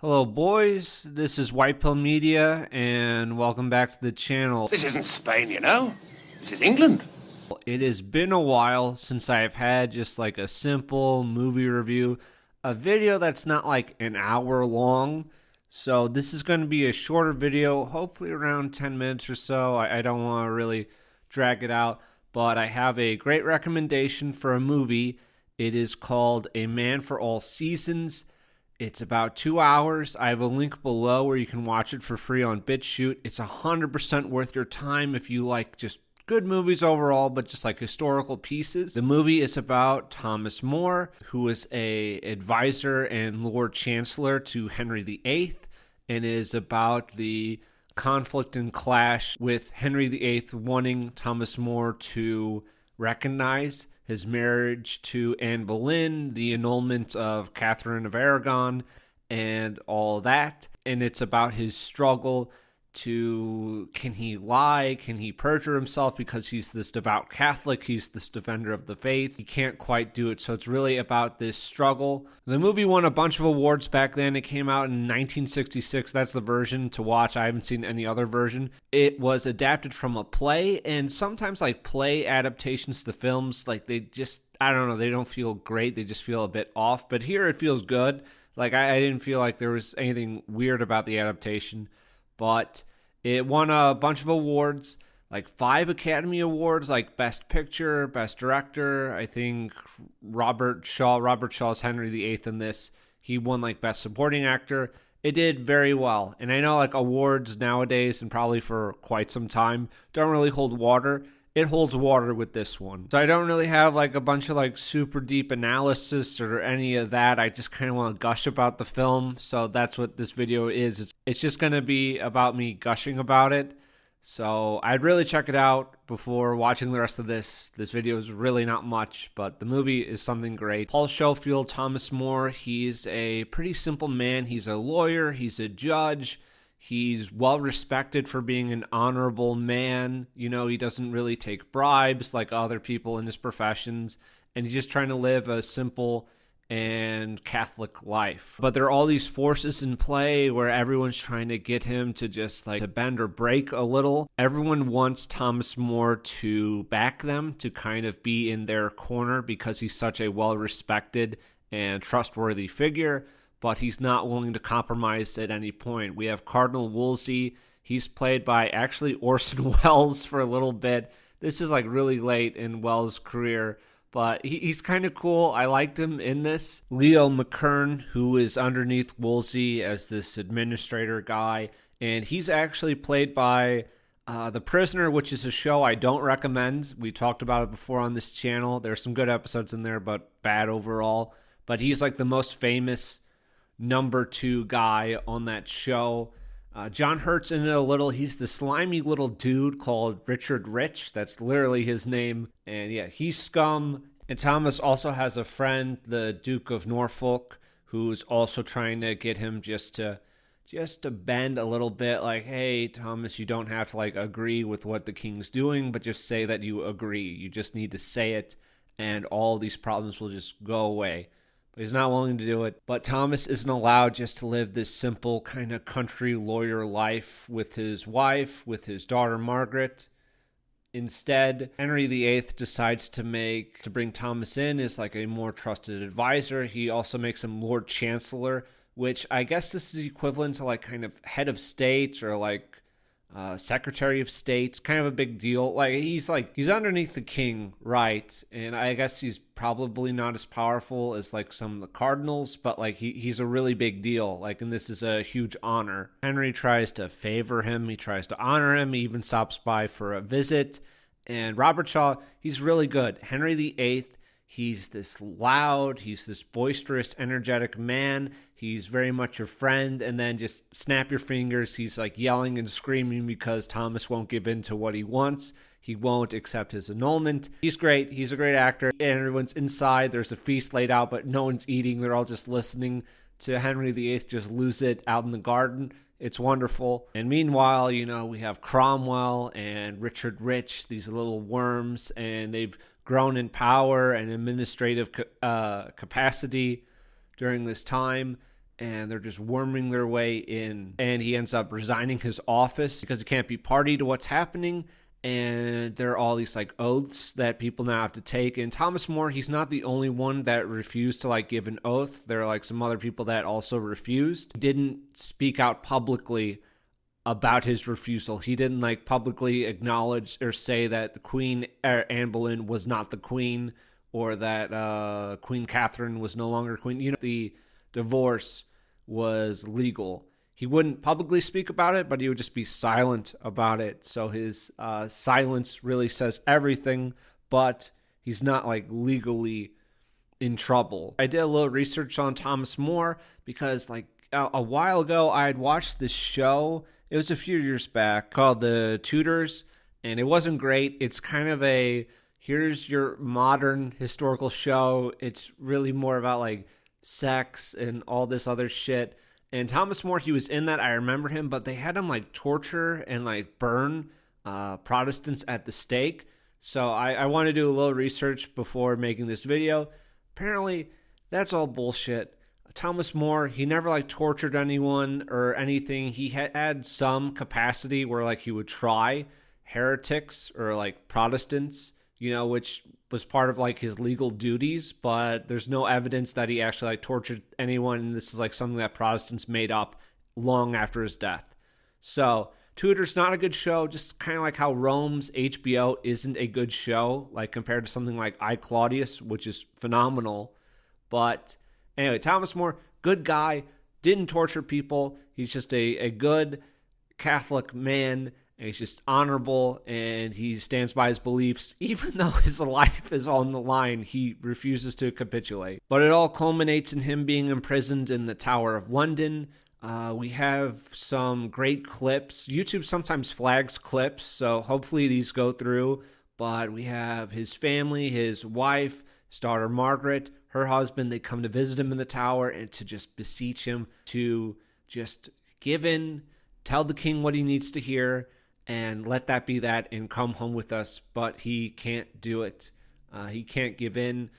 Hello, boys. This is White Pill Media, and welcome back to the channel. This isn't Spain, you know. This is England. It has been a while since I've had just like a simple movie review, a video that's not like an hour long. So, this is going to be a shorter video, hopefully around 10 minutes or so. I don't want to really drag it out, but I have a great recommendation for a movie. It is called A Man for All Seasons. It's about 2 hours. I have a link below where you can watch it for free on BitChute. It's 100% worth your time if you like just good movies overall, but just like historical pieces. The movie is about Thomas More, who is a advisor and Lord Chancellor to Henry VIII, and is about the conflict and clash with Henry VIII wanting Thomas More to recognize his marriage to Anne Boleyn, the annulment of Catherine of Aragon, and all that. And it's about his struggle to, can he lie? Can he perjure himself because he's this devout Catholic? He's this defender of the faith. He can't quite do it. So it's really about this struggle. The movie won a bunch of awards back then. It came out in 1966. That's the version to watch. I haven't seen any other version. It was adapted from a play, and sometimes like play adaptations to films, like they just, I don't know, they don't feel great. They just feel a bit off. But here it feels good. Like I didn't feel like there was anything weird about the adaptation. But it won a bunch of awards, like 5 Academy Awards, like Best Picture, Best Director. I think Robert Shaw's Henry VIII in this. He won like Best Supporting Actor. It did very well. And I know like awards nowadays and probably for quite some time don't really hold water. It holds water with this one. So I don't really have like a bunch of like super deep analysis or any of that. I just kind of want to gush about the film. So that's what this video is. It's just going to be about me gushing about it. So I'd really check it out before watching the rest of this. This video is really not much, but the movie is something great. Paul Schofield, Thomas More, he's a pretty simple man. He's a lawyer. He's a judge. He's well respected for being an honorable man. You know, he doesn't really take bribes like other people in his professions. And he's just trying to live a simple and Catholic life. But there are all these forces in play where everyone's trying to get him to just like to bend or break a little. Everyone wants Thomas More to back them, to kind of be in their corner because he's such a well respected and trustworthy figure. But he's not willing to compromise at any point. We have Cardinal Wolsey. He's played by actually Orson Welles for a little bit. This is like really late in Welles' career, but he's kind of cool. I liked him in this. Leo McKern, who is underneath Wolsey as this administrator guy, and he's actually played by The Prisoner, which is a show I don't recommend. We talked about it before on this channel. There's some good episodes in there, but bad overall. But he's like the most famous number 2 guy on that show. John Hurt's in it a little. He's the slimy little dude called Richard Rich. That's literally his name. And yeah, he's scum. And Thomas also has a friend, the Duke of Norfolk, who's also trying to get him just to bend a little bit. Like, hey, Thomas, you don't have to like agree with what the king's doing, but just say that you agree. You just need to say it, and all these problems will just go away. He's not willing to do it. But Thomas isn't allowed just to live this simple kind of country lawyer life with his wife, with his daughter Margaret. Instead, Henry VIII decides to bring Thomas in as like a more trusted advisor. He also makes him Lord Chancellor, which I guess this is equivalent to like kind of head of state or like Secretary of State. It's kind of a big deal. Like he's underneath the king, right? And I guess he's probably not as powerful as like some of the cardinals, but like he's a really big deal. Like, and this is a huge honor. Henry tries to favor him. He tries to honor him. He even stops by for a visit. And Robert Shaw, he's really good. Henry VIII, he's this loud, he's this boisterous, energetic man. He's very much your friend, and then just snap your fingers. He's like yelling and screaming because Thomas won't give in to what he wants. He won't accept his annulment. He's great. He's a great actor. And everyone's inside. There's a feast laid out, but no one's eating. They're all just listening to Henry VIII just lose it out in the garden. It's wonderful. And meanwhile, you know, we have Cromwell and Richard Rich, these little worms, and they've grown in power and administrative capacity during this time. and they're just worming their way in. And he ends up resigning his office because he can't be party to what's happening. And there are all these like oaths that people now have to take. And Thomas More, he's not the only one that refused to like give an oath. There are like some other people that also refused. He didn't speak out publicly about his refusal. He didn't like publicly acknowledge or say that the Queen Anne Boleyn was not the queen, or that Queen Catherine was no longer queen. You know, the divorce was legal. He wouldn't publicly speak about it, but he would just be silent about it. So his silence really says everything, but he's not like legally in trouble. I did a little research on Thomas More because like a while ago I had watched this show. It was a few years back called The Tudors, and it wasn't great. It's kind of a, here's your modern historical show. It's really more about like sex and all this other shit. And Thomas More, he was in that. I remember him, but they had him like torture and like burn Protestants at the stake. So I wanted to do a little research before making this video. Apparently, that's all bullshit. Thomas More, he never like tortured anyone or anything. He had some capacity where like he would try heretics or like Protestants, you know, which was part of like his legal duties, but there's no evidence that he actually like tortured anyone. And this is like something that Protestants made up long after his death. So Tudor's not a good show, just kind of like how Rome's HBO isn't a good show, like compared to something like I, Claudius, which is phenomenal. But anyway, Thomas More, good guy, didn't torture people. He's just a good Catholic man. And he's just honorable, and he stands by his beliefs. Even though his life is on the line, he refuses to capitulate. But it all culminates in him being imprisoned in the Tower of London. We have some great clips. YouTube sometimes flags clips, so hopefully these go through. But we have his family, his wife, his daughter Margaret, her husband. They come to visit him in the tower and to just beseech him to just give in, tell the king what he needs to hear, and let that be that, and come home with us. But he can't do it. He can't give in.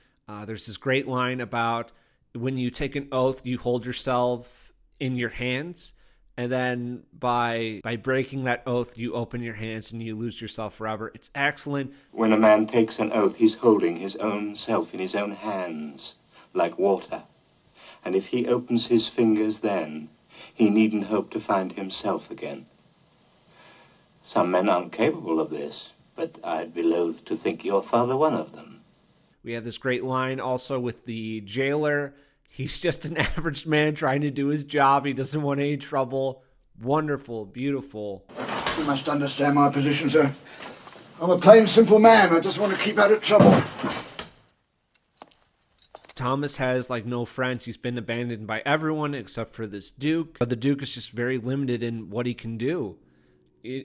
There's this great line about when you take an oath, you hold yourself in your hands, and then by breaking that oath, you open your hands and you lose yourself forever. It's excellent. When a man takes an oath, he's holding his own self in his own hands, like water. And if he opens his fingers then, he needn't hope to find himself again. Some men aren't capable of this, but I'd be loath to think your father one of them. We have this great line also with the jailer. He's just an average man trying to do his job. He doesn't want any trouble. Wonderful, beautiful. You must understand my position, sir. I'm a plain, simple man. I just want to keep out of trouble. Thomas has like no friends. He's been abandoned by everyone except for this Duke. But the Duke is just very limited in what he can do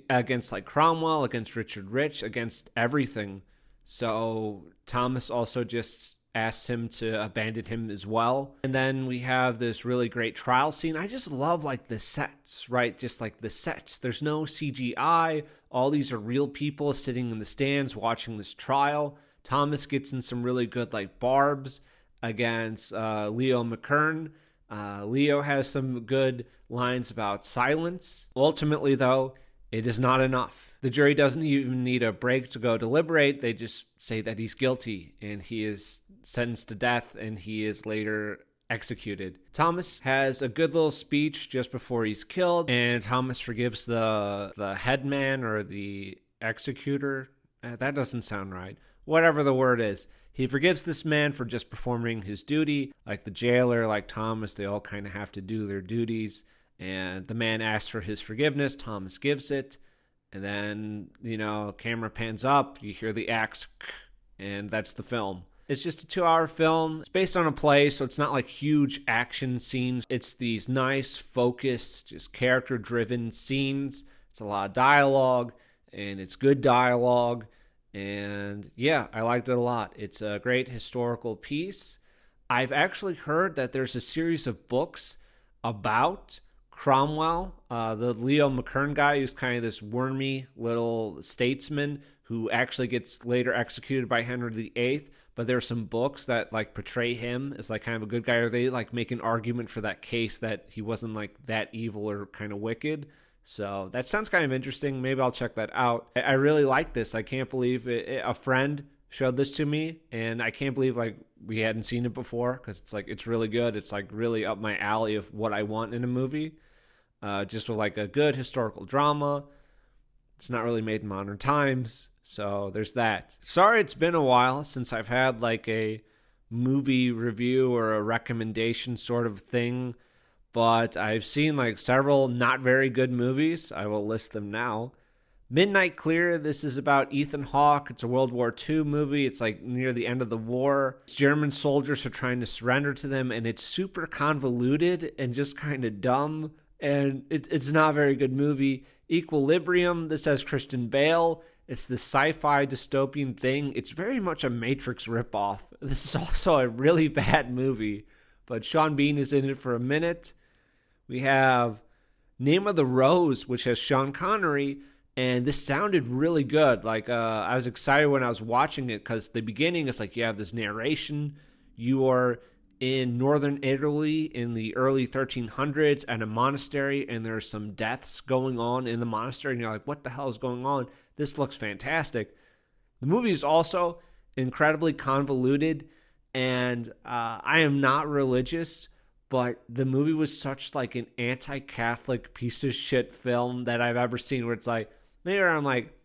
against like Cromwell, against Richard Rich, against everything. So Thomas also just asks him to abandon him as well. And then we have this really great trial scene. I just love like the sets, right? Just like the sets. There's no CGI. All these are real people sitting in the stands watching this trial. Thomas gets in some really good like barbs against Leo McKern. Leo has some good lines about silence. Ultimately, though, it is not enough. The jury doesn't even need a break to go deliberate. They just say that he's guilty, and he is sentenced to death, and he is later executed. Thomas has a good little speech just before he's killed, and Thomas forgives the headman or the executor. That doesn't sound right. Whatever the word is. He forgives this man for just performing his duty. Like the jailer, like Thomas, they all kind of have to do their duties. And the man asks for his forgiveness. Thomas gives it. And then, camera pans up. You hear the axe. And that's the film. It's just a 2-hour film. It's based on a play, so it's not like huge action scenes. It's these nice, focused, just character-driven scenes. It's a lot of dialogue, and it's good dialogue. And yeah, I liked it a lot. It's a great historical piece. I've actually heard that there's a series of books about Cromwell, the Leo McKern guy, who's kind of this wormy little statesman who actually gets later executed by Henry VIII. But there are some books that like portray him as like kind of a good guy, or they like make an argument for that case that he wasn't like that evil or kind of wicked. So that sounds kind of interesting. Maybe I'll check that out. I really like this. I can't believe a friend showed this to me, and I can't believe like we hadn't seen it before, because it's like it's really good. It's like really up my alley of what I want in a movie. Just with like a good historical drama. It's not really made in modern times, so there's that. Sorry it's been a while since I've had like a movie review or a recommendation sort of thing, but I've seen like several not very good movies. I will list them now. Midnight Clear, this is about Ethan Hawke. It's a World War II movie. It's like near the end of the war. German soldiers are trying to surrender to them, and it's super convoluted and just kind of dumb, and it's not a very good movie. Equilibrium, this has Christian Bale. It's the sci-fi dystopian thing. It's very much a Matrix ripoff. This is also a really bad movie, but Sean Bean is in it for a minute. We have Name of the Rose, which has Sean Connery, and this sounded really good. Like I was excited when I was watching it, because the beginning is like you have this narration. You are in northern Italy in the early 1300s at a monastery, and there's some deaths going on in the monastery, and you're like, what the hell is going on? This looks fantastic. The movie is also incredibly convoluted, and I am not religious, but the movie was such like an anti-Catholic piece of shit film that I've ever seen, where it's like, maybe I'm like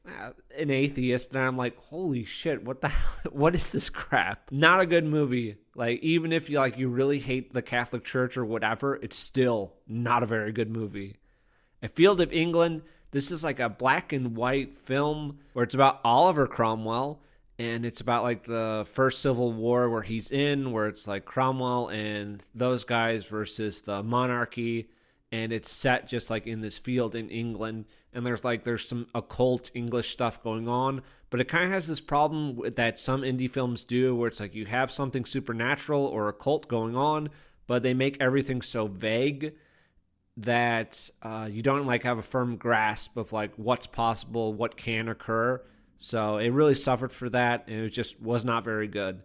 an atheist, and I'm like, holy shit, what the hell? What is this crap? Not a good movie. Like, even if you really hate the Catholic Church or whatever, it's still not a very good movie. A Field of England, this is like a black and white film where it's about Oliver Cromwell, and it's about like the first Civil War where he's in, where it's like Cromwell and those guys versus the monarchy, and it's set just like in this field in England, and there's some occult English stuff going on, but it kind of has this problem that some indie films do, where it's like you have something supernatural or occult going on, but they make everything so vague that you don't like have a firm grasp of like what's possible, what can occur. So it really suffered for that, and it just was not very good.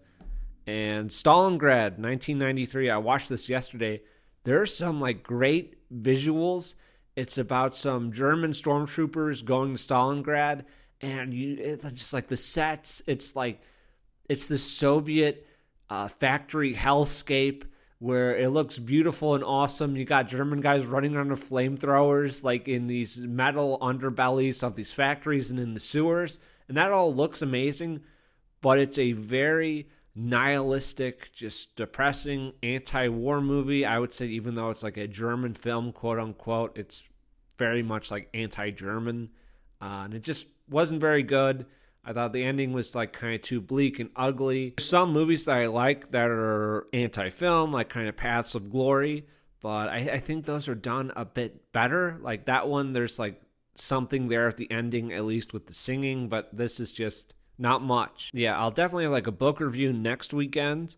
And Stalingrad, 1993, I watched this yesterday. There are some like great visuals. It's about some German stormtroopers going to Stalingrad, and it's just like the sets. It's like it's the Soviet factory hellscape where it looks beautiful and awesome. You got German guys running around with flamethrowers, like in these metal underbellies of these factories and in the sewers, and that all looks amazing. But it's a very nihilistic, just depressing anti-war movie. I would say, even though it's like a German film, quote unquote, it's very much like anti-German, and it just wasn't very good. I thought the ending was like kind of too bleak and ugly. There's some movies that I like that are anti-film, like kind of Paths of Glory, but I think those are done a bit better. Like that one, there's like something there at the ending, at least with the singing, but this is just not much. Yeah, I'll definitely have like a book review next weekend,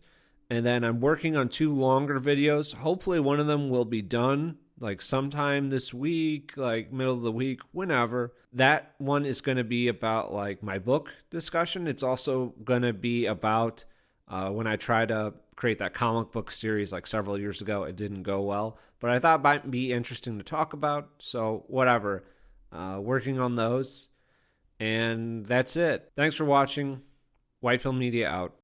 and then I'm working on 2 longer videos. Hopefully one of them will be done like sometime this week, like middle of the week, whenever. That one is going to be about like my book discussion. It's also going to be about when I tried to create that comic book series like several years ago. It didn't go well, but I thought it might be interesting to talk about. So whatever, working on those. And that's it. Thanks for watching. White Pill Media out.